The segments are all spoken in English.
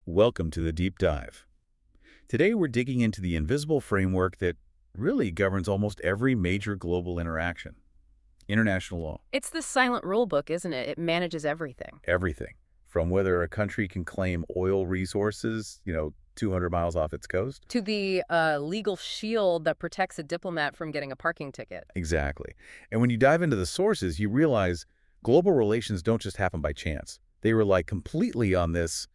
Welcome to the Deep Dive. Today we're digging into the invisible framework that really governs almost every major global interaction. International law. It's the silent rule book, isn't it? It manages everything. Everything. From whether a country can claim oil resources, 200 miles off its coast. To the legal shield that protects a diplomat from getting a parking ticket. Exactly. And when you dive into the sources, you realize global relations don't just happen by chance. They rely completely on this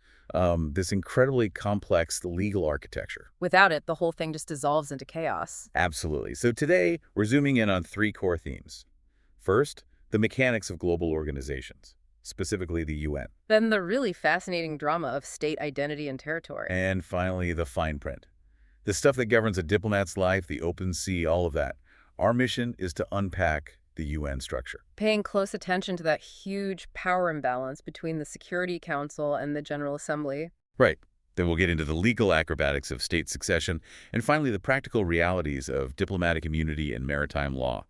incredibly complex legal architecture. Without it, the whole thing just dissolves into chaos. Absolutely. So today, we're zooming in on three core themes. First, the mechanics of global organizations, specifically the UN. Then the really fascinating drama of state identity and territory. And finally, the fine print. The stuff that governs a diplomat's life, the open sea, all of that. Our mission is to unpack the UN structure. Paying close attention to that huge power imbalance between the Security Council and the General Assembly. Right. Then we'll get into the legal acrobatics of state succession, and finally the practical realities of diplomatic immunity and maritime law,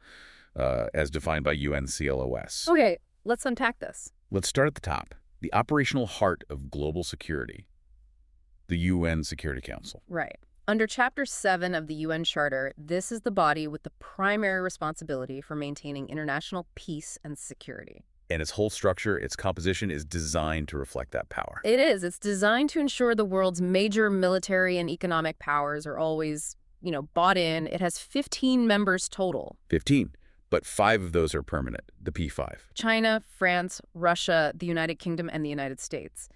as defined by UNCLOS. Okay, let's unpack this. Let's start at the top. The operational heart of global security, the UN Security Council. Right. Under Chapter 7 of the UN Charter, this is the body with the primary responsibility for maintaining international peace and security. And its whole structure, its composition, is designed to reflect that power. It is. It's designed to ensure the world's major military and economic powers are always, bought in. It has 15 members total. 15. But 5 of those are permanent, the P5. China, France, Russia, the United Kingdom, and the United States.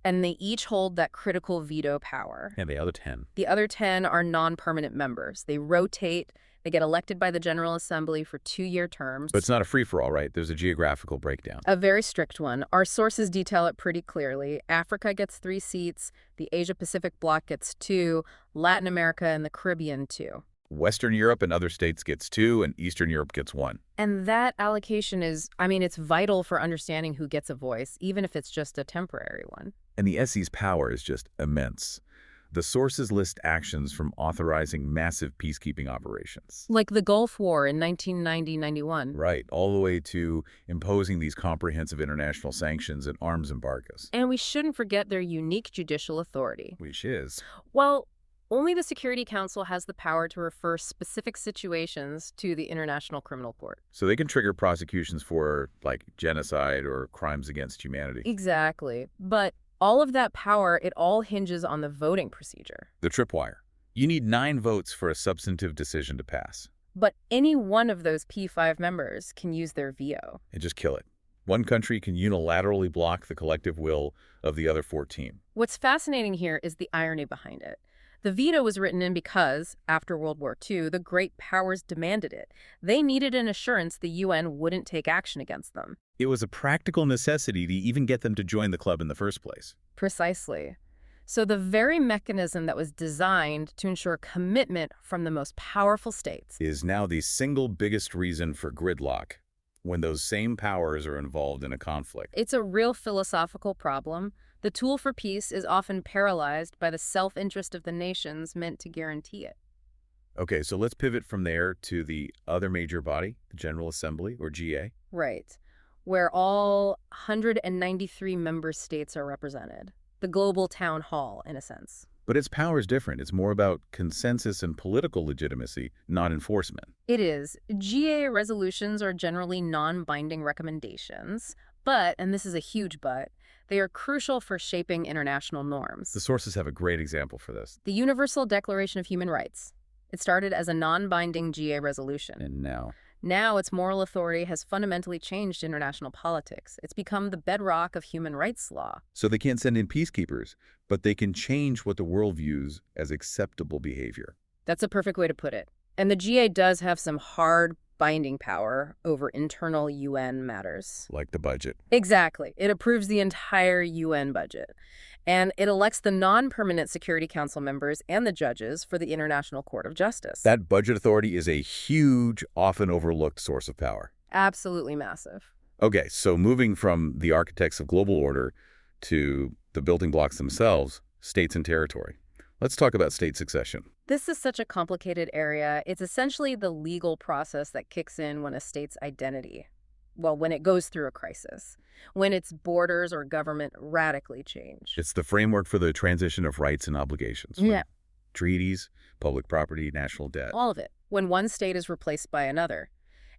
And they each hold that critical veto power. And the other 10? The other 10 are non-permanent members. They rotate. They get elected by the General Assembly for 2-year terms. But it's not a free-for-all, right? There's a geographical breakdown. A very strict one. Our sources detail it pretty clearly. Africa gets 3 seats. The Asia-Pacific bloc gets 2. Latin America and the Caribbean 2. Western Europe and other states gets 2, and Eastern Europe gets 1. And that allocation is, it's vital for understanding who gets a voice, even if it's just a temporary one. And the SE's power is just immense. The sources list actions from authorizing massive peacekeeping operations. Like the Gulf War in 1990-91. Right, all the way to imposing these comprehensive international sanctions and arms embargoes. And we shouldn't forget their unique judicial authority. Which is? Well, only the Security Council has the power to refer specific situations to the International Criminal Court. So they can trigger prosecutions for, like, genocide or crimes against humanity. Exactly. But all of that power, it all hinges on the voting procedure. The tripwire. You need 9 votes for a substantive decision to pass. But any one of those P5 members can use their veto. And just kill it. One country can unilaterally block the collective will of the other 14. What's fascinating here is the irony behind it. The veto was written in because, after World War II, the great powers demanded it. They needed an assurance the UN wouldn't take action against them. It was a practical necessity to even get them to join the club in the first place. Precisely. So the very mechanism that was designed to ensure commitment from the most powerful states is now the single biggest reason for gridlock when those same powers are involved in a conflict. It's a real philosophical problem. The tool for peace is often paralyzed by the self-interest of the nations meant to guarantee it. Okay, so let's pivot from there to the other major body, the General Assembly, or GA. Right, where all 193 member states are represented. The global town hall, in a sense. But its power is different. It's more about consensus and political legitimacy, not enforcement. It is. GA resolutions are generally non-binding recommendations, but, and this is a huge but, they are crucial for shaping international norms. The sources have a great example for this. The Universal Declaration of Human Rights. It started as a non-binding GA resolution. And now? Now its moral authority has fundamentally changed international politics. It's become the bedrock of human rights law. So they can't send in peacekeepers, but they can change what the world views as acceptable behavior. That's a perfect way to put it. And the GA does have some hard binding power over internal UN matters. Like the budget. Exactly. It approves the entire UN budget. And it elects the non-permanent Security Council members and the judges for the International Court of Justice. That budget authority is a huge, often overlooked source of power. Absolutely massive. Okay, so moving from the architects of global order to the building blocks themselves, states and territory. Let's talk about state succession. This is such a complicated area. It's essentially the legal process that kicks in when a state's identity, well, when it goes through a crisis, when its borders or government radically change. It's the framework for the transition of rights and obligations. When Yeah. treaties, public property, national debt. All of it, when one state is replaced by another.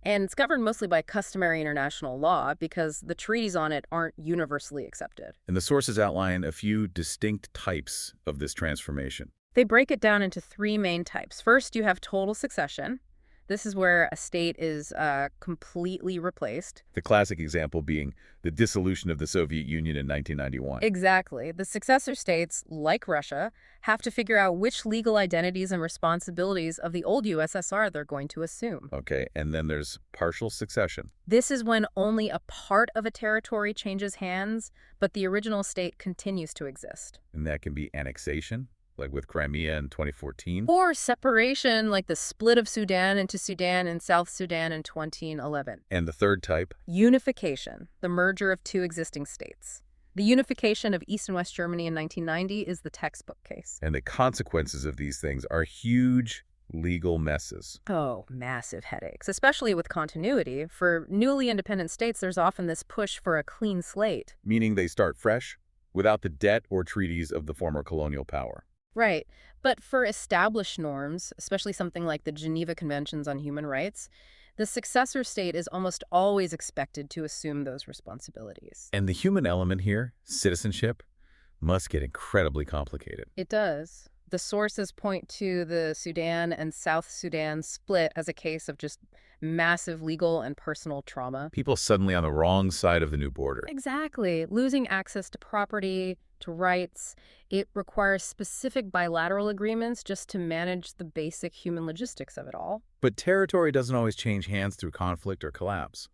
And it's governed mostly by customary international law because the treaties on it aren't universally accepted. And the sources outline a few distinct types of this transformation. They break it down into three main types. First, you have total succession. This is where a state is completely replaced. The classic example being the dissolution of the Soviet Union in 1991. Exactly. The successor states, like Russia, have to figure out which legal identities and responsibilities of the old USSR they're going to assume. Okay, and then there's partial succession. This is when only a part of a territory changes hands, but the original state continues to exist. And that can be annexation, like with Crimea in 2014. Or separation, like the split of Sudan into Sudan and South Sudan in 2011. And the third type, Unification, the merger of two existing states. The unification of East and West Germany in 1990 is the textbook case. and the consequences of these things are huge legal messes. Oh, massive headaches, especially with continuity. For newly independent states, there's often this push for a clean slate. Meaning they start fresh, without the debt or treaties of the former colonial power. Right. But for established norms, especially something like the Geneva Conventions on Human Rights, the successor state is almost always expected to assume those responsibilities. And the human element here, citizenship, must get incredibly complicated. It does. The sources point to the Sudan and South Sudan split as a case of just massive legal and personal trauma. People suddenly on the wrong side of the new border. Exactly. Losing access to property, to rights. It requires specific bilateral agreements just to manage the basic human logistics of it all. But territory doesn't always change hands through conflict or collapse.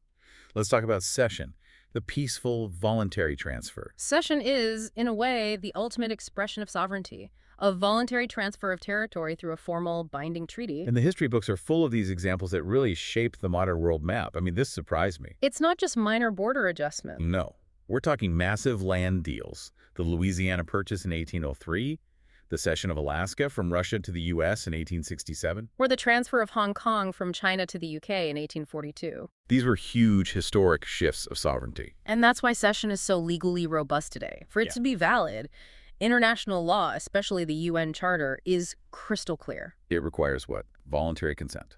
Let's talk about cession, the peaceful, voluntary transfer. Cession is, in a way, the ultimate expression of sovereignty, a voluntary transfer of territory through a formal, binding treaty. And the history books are full of these examples that really shaped the modern world map. I mean, this surprised me. It's not just minor border adjustment. No. We're talking massive land deals. The Louisiana Purchase in 1803, the cession of Alaska from Russia to the U.S. in 1867. Or the transfer of Hong Kong from China to the UK in 1842. These were huge historic shifts of sovereignty. And that's why cession is so legally robust today. For it to be valid, international law, especially the UN Charter, is crystal clear. It requires what? Voluntary consent.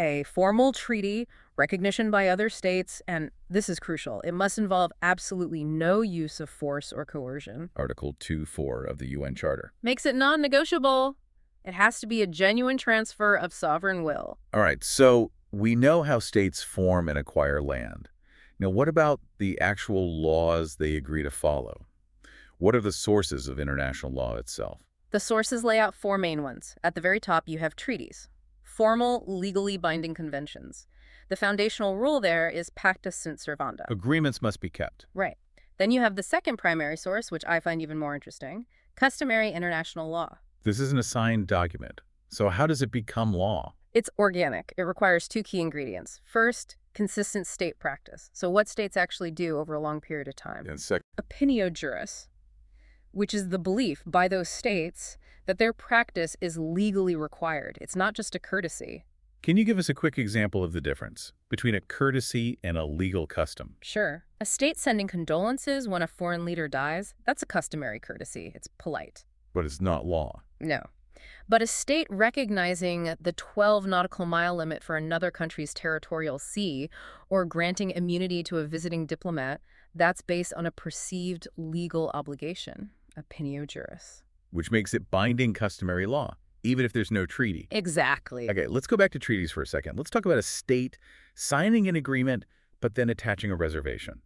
A formal treaty, recognition by other states, and this is crucial, it must involve absolutely no use of force or coercion. Article 2.4 of the UN Charter. Makes it non-negotiable. It has to be a genuine transfer of sovereign will. All right, so we know how states form and acquire land. Now, what about the actual laws they agree to follow? What are the sources of international law itself? The sources lay out four main ones. At the very top, you have treaties. Formal, legally binding conventions. The foundational rule there is pacta sunt servanda. Agreements must be kept. Right. Then you have the second primary source, which I find even more interesting, customary international law. This is an assigned document. So how does it become law? It's organic. It requires two key ingredients. First, consistent state practice. So what states actually do over a long period of time. And second, Opinio juris, which is the belief by those states that their practice is legally required. It's not just a courtesy. can you give us a quick example of the difference between a courtesy and a legal custom? Sure. A state sending condolences when a foreign leader dies, that's a customary courtesy. It's polite. But it's not law. No. But a state recognizing the 12 nautical mile limit for another country's territorial sea or granting immunity to a visiting diplomat, that's based on a perceived legal obligation, opinio juris. Which makes it binding customary law, even if there's no treaty. Exactly. Okay, let's go back to treaties for a second. Let's talk about a state signing an agreement, but then attaching a reservation.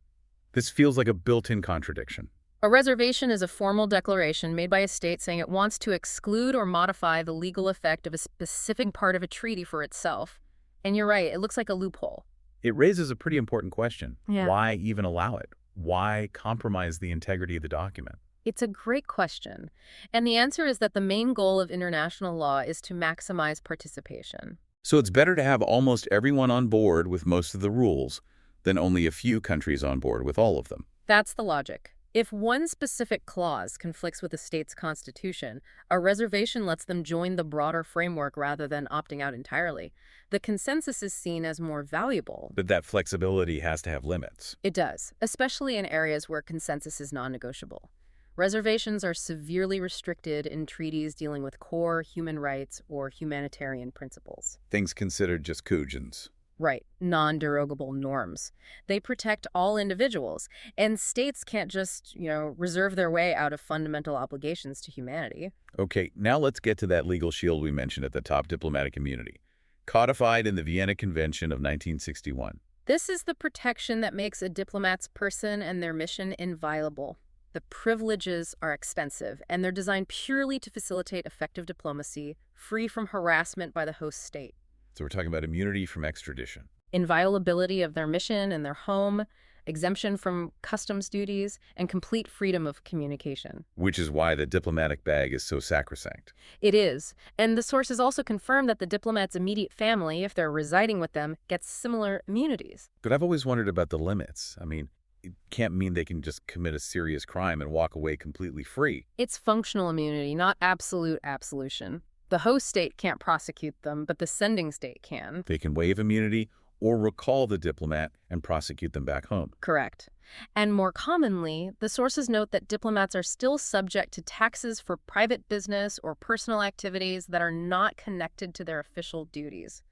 This feels like a built-in contradiction. A reservation is a formal declaration made by a state saying it wants to exclude or modify the legal effect of a specific part of a treaty for itself. And you're right, it looks like a loophole. It raises a pretty important question. Yeah. Why even allow it? Why compromise the integrity of the document? It's a great question. And the answer is that the main goal of international law is to maximize participation. So it's better to have almost everyone on board with most of the rules than only a few countries on board with all of them. That's the logic. If one specific clause conflicts with a state's constitution, a reservation lets them join the broader framework rather than opting out entirely. The consensus is seen as more valuable. But that flexibility has to have limits. It does, especially in areas where consensus is non-negotiable. Reservations are severely restricted in treaties dealing with core human rights or humanitarian principles. Things considered just Cujans. Right, non-derogable norms. They protect all individuals, and states can't just, reserve their way out of fundamental obligations to humanity. Okay, now let's get to that legal shield we mentioned at the top, diplomatic immunity, codified in the Vienna Convention of 1961. This is the protection that makes a diplomat's person and their mission inviolable. The privileges are expensive, and they're designed purely to facilitate effective diplomacy, free from harassment by the host state. So we're talking about immunity from extradition. Inviolability of their mission and their home, exemption from customs duties, and complete freedom of communication. Which is why the diplomatic bag is so sacrosanct. It is. And the sources also confirm that the diplomat's immediate family, if they're residing with them, gets similar immunities. But I've always wondered about the limits. I mean, it can't mean they can just commit a serious crime and walk away completely free. It's functional immunity, not absolute absolution. The host state can't prosecute them, but the sending state can. They can waive immunity or recall the diplomat and prosecute them back home. Correct. And more commonly, the sources note that diplomats are still subject to taxes for private business or personal activities that are not connected to their official duties.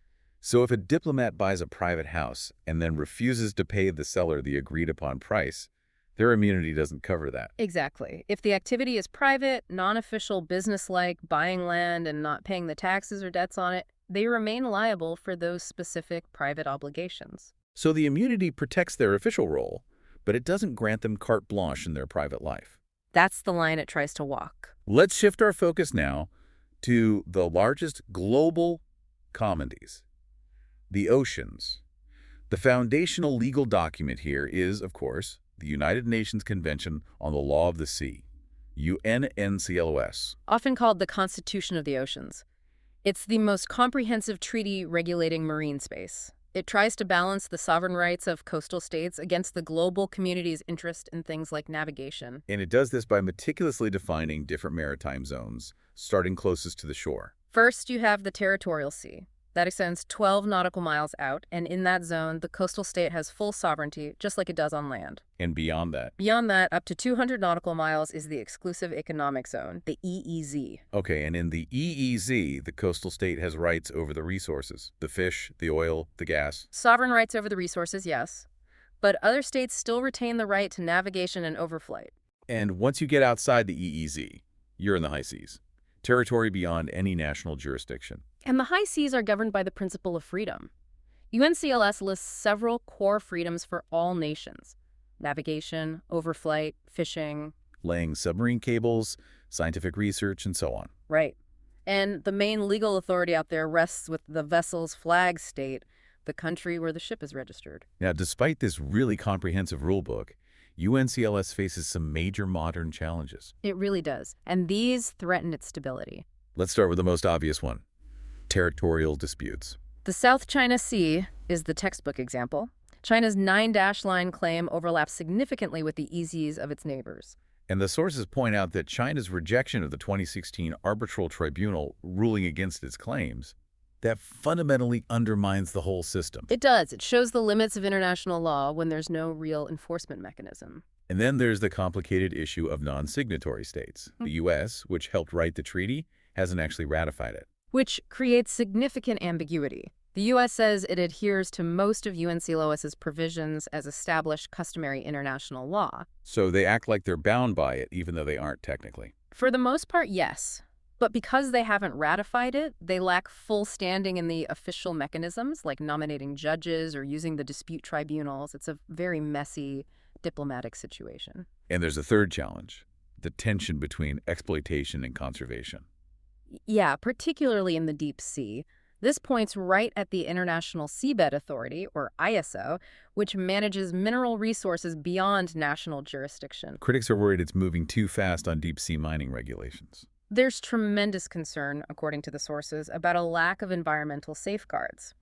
So if a diplomat buys a private house and then refuses to pay the seller the agreed-upon price, their immunity doesn't cover that. Exactly. If the activity is private, non-official, business-like, buying land and not paying the taxes or debts on it, they remain liable for those specific private obligations. So the immunity protects their official role, but it doesn't grant them carte blanche in their private life. That's the line it tries to walk. Let's shift our focus now to the largest global commodities, the oceans. The foundational legal document here is, of course, the United Nations Convention on the Law of the Sea, UNCLOS. Often called the Constitution of the Oceans. It's the most comprehensive treaty regulating marine space. It tries to balance the sovereign rights of coastal states against the global community's interest in things like navigation. And it does this by meticulously defining different maritime zones, starting closest to the shore. First, you have the territorial sea. That extends 12 nautical miles out, and in that zone, the coastal state has full sovereignty, just like it does on land. And beyond that? Beyond that, up to 200 nautical miles is the exclusive economic zone, the EEZ. Okay, and in the EEZ, the coastal state has rights over the resources, the fish, the oil, the gas. Sovereign rights over the resources, yes. But other states still retain the right to navigation and overflight. And once you get outside the EEZ, you're in the high seas, territory beyond any national jurisdiction. And the high seas are governed by the principle of freedom. UNCLOS lists several core freedoms for all nations: navigation, overflight, fishing. Laying submarine cables, scientific research, and so on. Right. And the main legal authority out there rests with the vessel's flag state, the country where the ship is registered. Now, despite this really comprehensive rulebook, UNCLOS faces some major modern challenges. It really does. And these threaten its stability. Let's start with the most obvious one: territorial disputes. The South China Sea is the textbook example. China's 9-line claim overlaps significantly with the EEZs of its neighbors. And the sources point out that China's rejection of the 2016 arbitral tribunal ruling against its claims, that fundamentally undermines the whole system. It does. It shows the limits of international law when there's no real enforcement mechanism. And then there's the complicated issue of non-signatory states. The U.S., which helped write the treaty, hasn't actually ratified it. Which creates significant ambiguity. The U.S. says it adheres to most of UNCLOS's provisions as established customary international law. So they act like they're bound by it, even though they aren't technically. For the most part, yes. But because they haven't ratified it, they lack full standing in the official mechanisms, like nominating judges or using the dispute tribunals. It's a very messy diplomatic situation. And there's a third challenge: the tension between exploitation and conservation. Yeah, particularly in the deep sea. This points right at the International Seabed Authority, or ISO, which manages mineral resources beyond national jurisdiction. Critics are worried it's moving too fast on deep-sea mining regulations. There's tremendous concern, according to the sources, about a lack of environmental safeguards.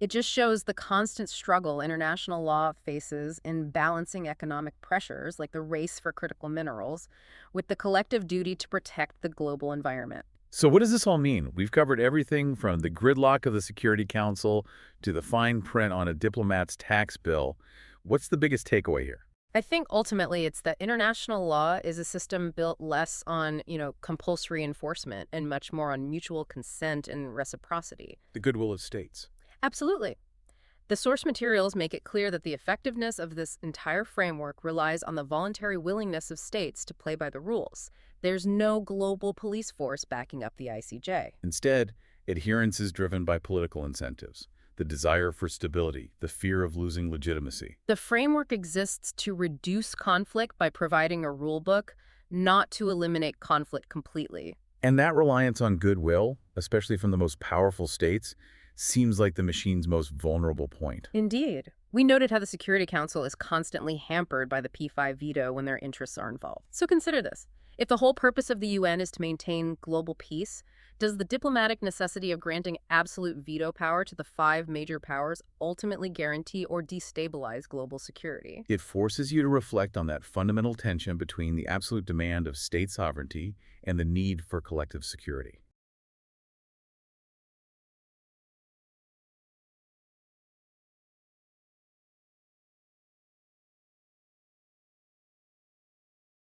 It just shows the constant struggle international law faces in balancing economic pressures, like the race for critical minerals, with the collective duty to protect the global environment. So what does this all mean? We've covered everything from the gridlock of the Security Council to the fine print on a diplomat's tax bill. What's the biggest takeaway here? I think ultimately it's that international law is a system built less on, compulsory enforcement and much more on mutual consent and reciprocity. The goodwill of states. Absolutely. The source materials make it clear that the effectiveness of this entire framework relies on the voluntary willingness of states to play by the rules. There's no global police force backing up the ICJ. Instead, adherence is driven by political incentives, the desire for stability, the fear of losing legitimacy. The framework exists to reduce conflict by providing a rule book, not to eliminate conflict completely. And that reliance on goodwill, especially from the most powerful states, seems like the machine's most vulnerable point. Indeed. We noted how the Security Council is constantly hampered by the P5 veto when their interests are involved. So consider this. If the whole purpose of the UN is to maintain global peace, does the diplomatic necessity of granting absolute veto power to the five major powers ultimately guarantee or destabilize global security? It forces you to reflect on that fundamental tension between the absolute demand of state sovereignty and the need for collective security.